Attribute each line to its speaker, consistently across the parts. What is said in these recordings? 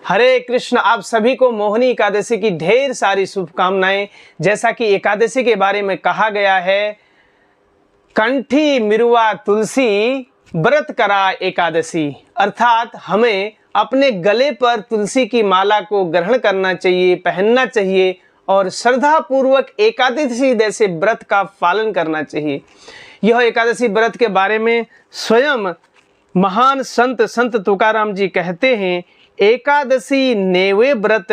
Speaker 1: हरे कृष्ण। आप सभी को मोहिनी एकादशी की ढेर सारी शुभकामनाएं। जैसा कि एकादशी के बारे में कहा गया है, कंठी मिरुआ तुलसी व्रत करा एकादशी, अर्थात हमें अपने गले पर तुलसी की माला को ग्रहण करना चाहिए, पहनना चाहिए और श्रद्धा पूर्वक एकादशी जैसे व्रत का पालन करना चाहिए। यह एकादशी व्रत के बारे में स्वयं महान संत तुकाराम जी कहते हैं, एकादशी नेवे व्रत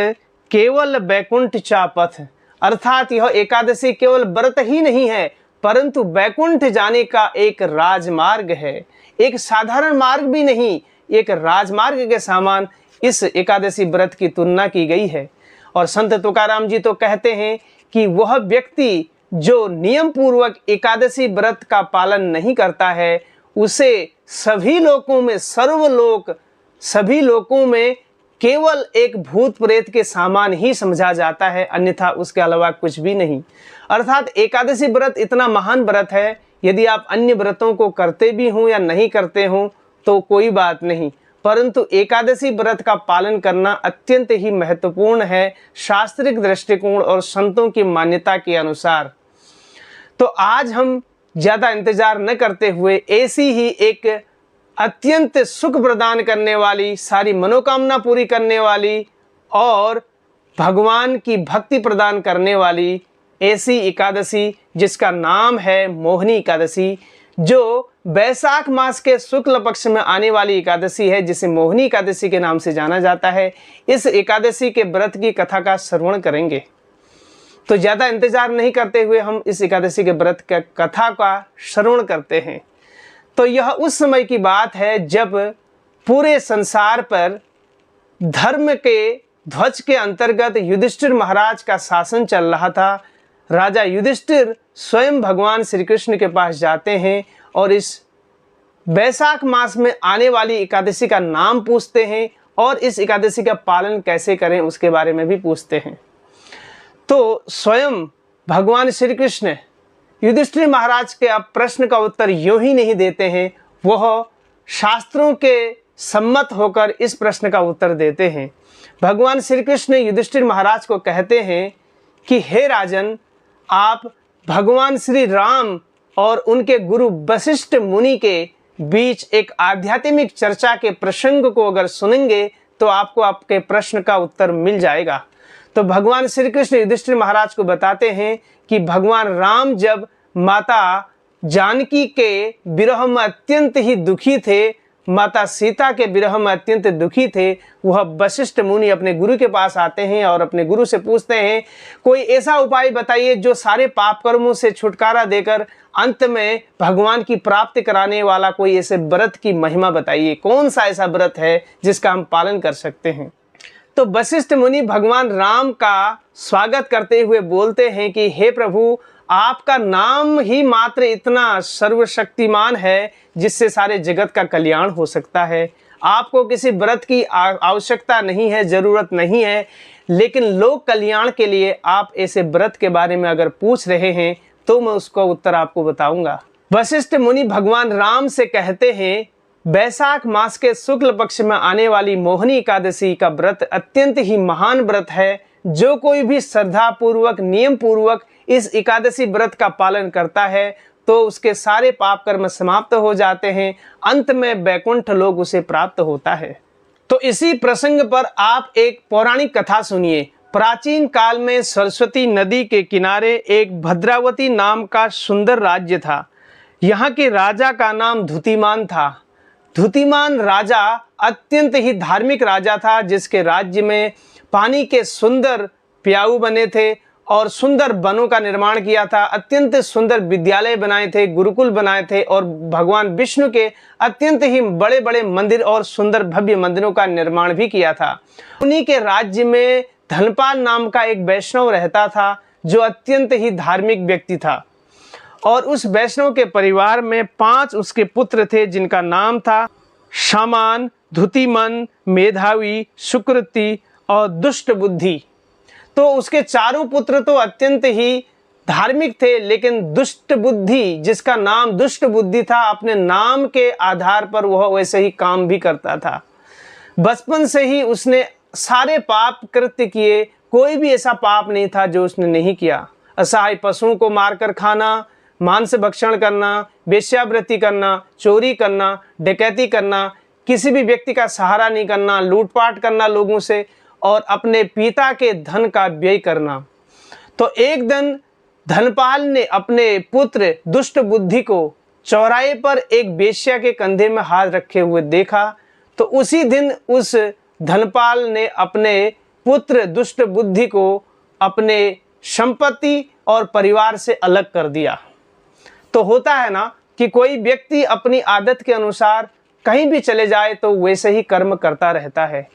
Speaker 1: केवल बैकुंठ चापथ, अर्थात यह एकादशी केवल व्रत ही नहीं है परंतु बैकुंठ जाने का एक राजमार्ग है। एक साधारण मार्ग भी नहीं, एक राजमार्ग के समान इस एकादशी व्रत की तुलना की गई है। और संत तुकाराम जी तो कहते हैं कि वह व्यक्ति जो नियम पूर्वक एकादशी व्रत का पालन नहीं करता है, उसे सभी लोकों में, सर्वलोक सभी लोकों में केवल एक भूत प्रेत के समान ही समझा जाता है, अन्यथा उसके अलावा कुछ भी नहीं। अर्थात एकादशी व्रत इतना महान व्रत है, यदि आप अन्य व्रतों को करते भी हों या नहीं करते हों तो कोई बात नहीं, परंतु एकादशी व्रत का पालन करना अत्यंत ही महत्वपूर्ण है शास्त्रिक दृष्टिकोण और संतों की मान्यता के अनुसार। तो आज हम ज़्यादा इंतजार न करते हुए ऐसी ही एक अत्यंत सुख प्रदान करने वाली, सारी मनोकामना पूरी करने वाली और भगवान की भक्ति प्रदान करने वाली ऐसी एकादशी जिसका नाम है मोहिनी एकादशी, जो बैसाख मास के शुक्ल पक्ष में आने वाली एकादशी है, जिसे मोहिनी एकादशी के नाम से जाना जाता है। इस एकादशी के व्रत की कथा का श्रवण करेंगे। तो ज़्यादा इंतजार नहीं करते हुए हम इस एकादशी के व्रत का कथा का श्रवण करते हैं। तो यह उस समय की बात है जब पूरे संसार पर धर्म के ध्वज के अंतर्गत युधिष्ठिर महाराज का शासन चल रहा था। राजा युधिष्ठिर स्वयं भगवान श्री कृष्ण के पास जाते हैं और इस बैसाख मास में आने वाली एकादशी का नाम पूछते हैं और इस एकादशी का पालन कैसे करें उसके बारे में भी पूछते हैं। तो स्वयं भगवान श्री कृष्ण युधिष्ठिर महाराज के अब प्रश्न का उत्तर यूं ही नहीं देते हैं, वह शास्त्रों के सम्मत होकर इस प्रश्न का उत्तर देते हैं। भगवान श्री कृष्ण युधिष्ठिर महाराज को कहते हैं कि हे राजन, आप भगवान श्री राम और उनके गुरु वशिष्ठ मुनि के बीच एक आध्यात्मिक चर्चा के प्रसंग को अगर सुनेंगे तो आपको आपके प्रश्न का उत्तर मिल जाएगा। तो भगवान श्री कृष्ण युधिष्ठिर महाराज को बताते हैं कि भगवान राम जब माता जानकी के विरह में अत्यंत ही दुखी थे, माता सीता के विरह में अत्यंत दुखी थे, वह वशिष्ठ मुनि अपने गुरु के पास आते हैं और अपने गुरु से पूछते हैं, कोई ऐसा उपाय बताइए जो सारे पाप कर्मों से छुटकारा देकर अंत में भगवान की प्राप्ति कराने वाला कोई ऐसे व्रत की महिमा बताइए, कौन सा ऐसा व्रत है जिसका हम पालन कर सकते हैं। तो वशिष्ठ मुनि भगवान राम का स्वागत करते हुए बोलते हैं कि हे प्रभु, आपका नाम ही मात्र इतना सर्वशक्तिमान है जिससे सारे जगत का कल्याण हो सकता है। आपको किसी व्रत की आवश्यकता नहीं है, ज़रूरत नहीं है, लेकिन लोक कल्याण के लिए आप ऐसे व्रत के बारे में अगर पूछ रहे हैं तो मैं उसका उत्तर आपको बताऊंगा। वशिष्ठ मुनि भगवान राम से कहते हैं, बैसाख मास के शुक्ल पक्ष में आने वाली मोहिनी एकादशी का व्रत अत्यंत ही महान व्रत है। जो कोई भी श्रद्धा पूर्वक, नियम पूर्वक इस एकादशी व्रत का पालन करता है तो उसके सारे पाप कर्म समाप्त हो जाते हैं, अंत में बैकुंठ लोक उसे प्राप्त होता है। तो इसी प्रसंग पर आप एक पौराणिक कथा सुनिए। प्राचीन काल में सरस्वती नदी के किनारे एक भद्रावती नाम का सुंदर राज्य था। यहाँ के राजा का नाम धुतिमान था। धुतिमान राजा अत्यंत ही धार्मिक राजा था, जिसके राज्य में पानी के सुंदर प्याऊ बने थे और सुंदर वनों का निर्माण किया था, अत्यंत सुंदर विद्यालय बनाए थे, गुरुकुल बनाए थे और भगवान विष्णु के अत्यंत ही बड़े बड़े मंदिर और सुंदर भव्य मंदिरों का निर्माण भी किया था। उन्हीं के राज्य में धनपाल नाम का एक वैष्णव रहता था जो अत्यंत ही धार्मिक व्यक्ति था और उस वैष्णव के परिवार में 5 उसके पुत्र थे जिनका नाम था शामान, धुतिमन, मेधावी, सुकृति और दुष्ट बुद्धि। तो उसके चारों पुत्र तो अत्यंत ही धार्मिक थे, लेकिन दुष्ट बुद्धि, जिसका नाम दुष्ट बुद्धि था, अपने नाम के आधार पर वह वैसे ही काम भी करता था। बचपन से ही उसने सारे पाप कृत्य किए, कोई भी ऐसा पाप नहीं था जो उसने नहीं किया। असहाय पशुओं को मारकर खाना, मांस भक्षण करना, वेश्यावृत्ति करना, चोरी करना, डकैती करना, किसी भी व्यक्ति का सहारा नहीं करना, लूटपाट करना लोगों से, और अपने पिता के धन का व्यय करना। तो एक दिन धनपाल ने अपने पुत्र दुष्ट बुद्धि को चौराहे पर एक वेश्या के कंधे में हाथ रखे हुए देखा। तो उसी दिन उस धनपाल ने अपने पुत्र दुष्ट बुद्धि को अपने संपत्ति और परिवार से अलग कर दिया। तो होता है ना कि कोई व्यक्ति अपनी आदत के अनुसार कहीं भी चले जाए तो वैसे ही कर्म करता रहता है।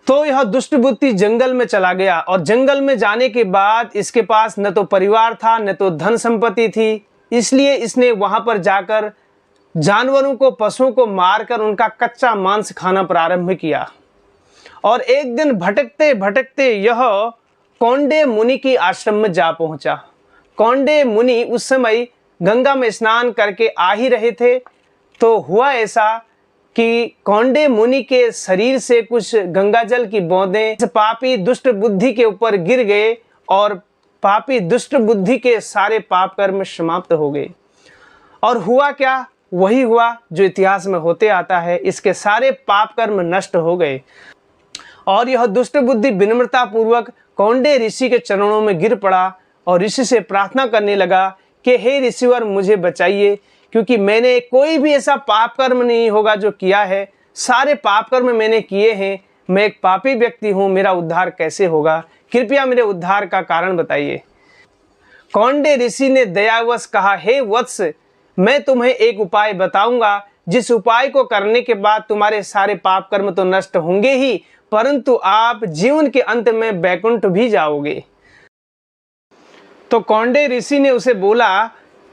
Speaker 1: तो यह दुष्ट बुद्धि जंगल में चला गया, और जंगल में जाने के बाद इसके पास न तो परिवार था न तो धन संपत्ति थी, इसलिए इसने वहां पर जाकर जानवरों को, पशुओं को मारकर उनका कच्चा मांस खाना प्रारंभ किया। और एक दिन भटकते भटकते यह कौंडे मुनि की आश्रम में जा पहुंचा। कौंडे मुनि उस समय गंगा में स्नान करके आ ही रहे थे। तो हुआ ऐसा कि कौंडे मुनि के शरीर से कुछ गंगा जल की बूंदें पापी दुष्ट बुद्धि के ऊपर गिर गए, और पापी दुष्ट बुद्धि के सारे पाप कर्म समाप्त हो गए। और हुआ क्या? वही हुआ जो इतिहास में होते आता है, इसके सारे पाप कर्म नष्ट हो गए। और यह दुष्ट बुद्धि विनम्रता पूर्वक कौंडे ऋषि के चरणों में गिर पड़ा और ऋषि से प्रार्थना करने लगा कि हे ऋषिवर, मुझे बचाइए, क्योंकि मैंने कोई भी ऐसा पाप कर्म नहीं होगा जो किया है, सारे पाप कर्म मैंने किए हैं, मैं एक पापी व्यक्ति हूँ, मेरा उद्धार कैसे होगा? कृपया मेरे उद्धार का कारण बताइए। कौंडे ऋषि ने दयावश कहा, हे वत्स, मैं तुम्हें एक उपाय बताऊंगा, जिस उपाय को करने के बाद तुम्हारे सारे पाप कर्म तो नष्ट होंगे ही, परंतु आप जीवन के अंत में वैकुंठ भी जाओगे। तो कौंडे ऋषि ने उसे बोला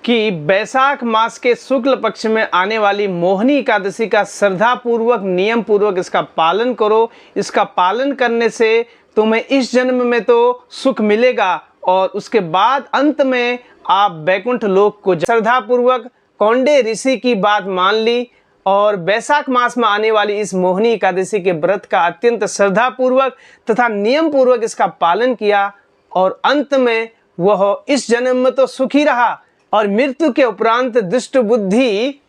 Speaker 1: कि वैशाख मास के शुक्ल पक्ष में आने वाली मोहिनी एकादशी का श्रद्धा पूर्वक, नियम पूर्वक इसका पालन करो। इसका पालन करने से तुम्हें इस जन्म में तो सुख मिलेगा, और उसके बाद अंत में आप वैकुंठ लोक को। श्रद्धा पूर्वक कौंडे ऋषि की बात मान ली, और वैशाख मास में आने वाली इस मोहिनी एकादशी के व्रत का अत्यंत श्रद्धा पूर्वक तथा नियम पूर्वक इसका पालन किया, और अंत में वह इस जन्म में तो सुखी रहा, और मृत्यु के उपरांत दुष्ट बुद्धि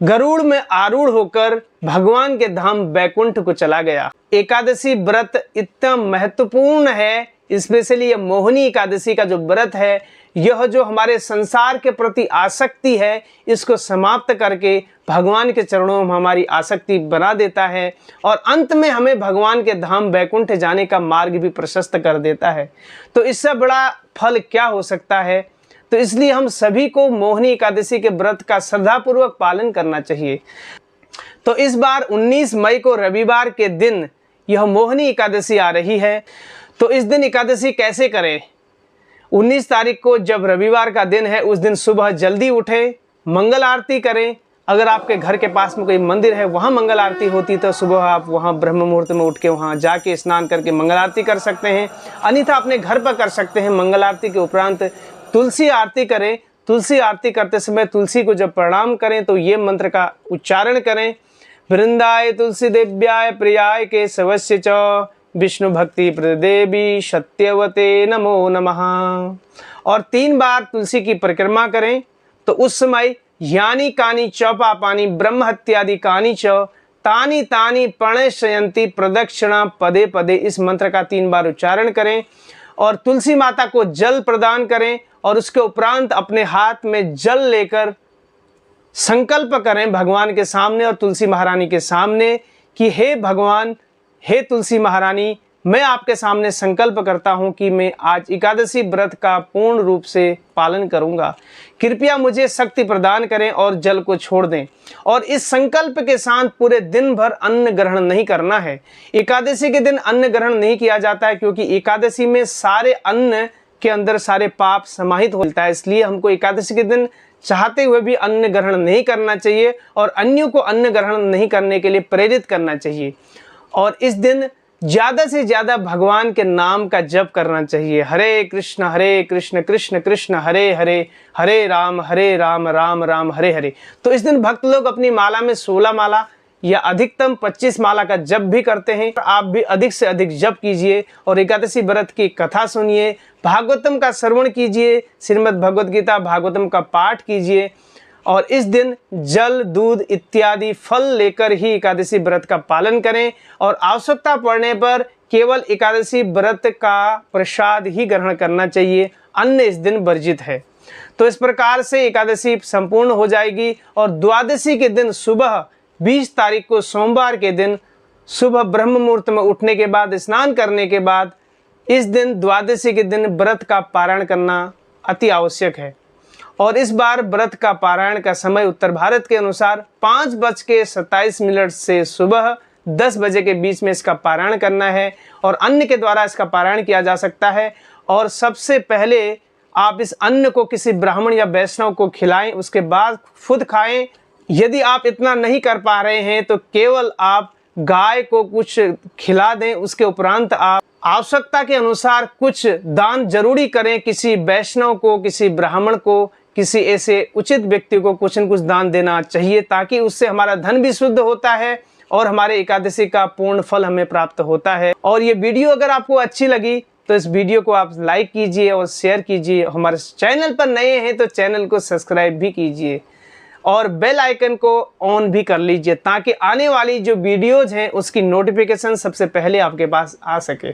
Speaker 1: गरुड़ में आरूढ़ होकर भगवान के धाम वैकुंठ को चला गया। एकादशी व्रत इतना महत्वपूर्ण है, स्पेशली ये मोहिनी एकादशी का जो व्रत है, यह जो हमारे संसार के प्रति आसक्ति है, इसको समाप्त करके भगवान के चरणों में हमारी आसक्ति बना देता है, और अंत में हमें भगवान के धाम वैकुंठ जाने का मार्ग भी प्रशस्त कर देता है। तो इससे बड़ा फल क्या हो सकता है? तो इसलिए हम सभी को मोहिनी एकादशी के व्रत का श्रद्धापूर्वक पालन करना चाहिए। तो इस बार 19 मई को रविवार के दिन यह मोहिनी एकादशी आ रही है। तो इस दिन एकादशी कैसे करें? 19 तारीख को जब रविवार का दिन है, उस दिन सुबह जल्दी उठें, मंगल आरती करें। अगर आपके घर के पास में कोई मंदिर है, वहाँ मंगल आरती होती, तो सुबह आप वहाँ ब्रह्म मुहूर्त में उठ के वहाँ जाके स्नान करके मंगल आरती कर सकते हैं। अन्यथा अपने घर पर कर सकते हैं। मंगल आरती के उपरांत तुलसी आरती करें। तुलसी आरती करते समय तुलसी को जब प्रणाम करें तो ये मंत्र का उच्चारण करें, वृंदाय तुलसी देव्याय प्रियाय के सवस्य च विष्णु भक्ति प्रदेवी सत्यवते नमो नमः। और 3 बार तुलसी की परिक्रमा करें। तो उस समय यानी कानी चौपा पानी ब्रह्म हत्यादि कानी च तानी तानी प्रणशयंती प्रदक्षिणा पदे पदे, इस मंत्र का 3 बार उच्चारण करें, और तुलसी माता को जल प्रदान करें, और उसके उपरांत अपने हाथ में जल लेकर संकल्प करें भगवान के सामने और तुलसी महारानी के सामने कि हे भगवान, हे तुलसी महारानी, मैं आपके सामने संकल्प करता हूं कि मैं आज एकादशी व्रत का पूर्ण रूप से पालन करूंगा। कृपया मुझे शक्ति प्रदान करें और जल को छोड़ दें। और इस संकल्प के साथ पूरे दिन भर अन्न ग्रहण नहीं करना है। एकादशी के दिन अन्न ग्रहण नहीं किया जाता है, क्योंकि एकादशी में सारे अन्न के अंदर सारे पाप समाहित होता है। इसलिए हमको एकादशी के दिन चाहते हुए भी अन्न ग्रहण नहीं करना चाहिए, और अन्यों को अन्न ग्रहण नहीं करने के लिए प्रेरित करना चाहिए। और इस दिन ज़्यादा से ज़्यादा भगवान के नाम का जप करना चाहिए। हरे कृष्ण कृष्ण कृष्ण हरे हरे, हरे राम राम राम हरे हरे। तो इस दिन भक्त लोग अपनी माला में 16 माला या अधिकतम 25 माला का जप भी करते हैं। आप भी अधिक से अधिक जप कीजिए और एकादशी व्रत की कथा सुनिए, भागवतम का श्रवण कीजिए, श्रीमद् भगवद गीता भागवतम का पाठ कीजिए और इस दिन जल, दूध इत्यादि फल लेकर ही एकादशी व्रत का पालन करें और आवश्यकता पड़ने पर केवल एकादशी व्रत का प्रसाद ही ग्रहण करना चाहिए, अन्न इस दिन वर्जित है। तो इस प्रकार से एकादशी संपूर्ण हो जाएगी और द्वादशी के दिन सुबह 20 तारीख को सोमवार के दिन सुबह ब्रह्म मुहूर्त में उठने के बाद, स्नान करने के बाद इस दिन द्वादशी के दिन व्रत का पारायण करना अति आवश्यक है। और इस बार व्रत का पारायण का समय उत्तर भारत के अनुसार 5:27 से सुबह 10 बजे के बीच में इसका पारायण करना है और अन्न के द्वारा इसका पारायण किया जा सकता है। और सबसे पहले आप इस अन्न को किसी ब्राह्मण या वैष्णव को खिलाएं, उसके बाद खुद खाएं। यदि आप इतना नहीं कर पा रहे हैं तो केवल आप गाय को कुछ खिला दें, उसके उपरांत आप आवश्यकता के अनुसार कुछ दान जरूरी करें। किसी वैष्णव को, किसी ब्राह्मण को, किसी ऐसे उचित व्यक्ति को कुछ न कुछ दान देना चाहिए, ताकि उससे हमारा धन भी शुद्ध होता है और हमारे एकादशी का पूर्ण फल हमें प्राप्त होता है। और ये वीडियो अगर आपको अच्छी लगी तो इस वीडियो को आप लाइक कीजिए और शेयर कीजिए। हमारे चैनल पर नए हैं तो चैनल को सब्सक्राइब भी कीजिए और बेल आइकन को ऑन भी कर लीजिए, ताकि आने वाली जो वीडियोज हैं उसकी नोटिफिकेशन सबसे पहले आपके पास आ सके।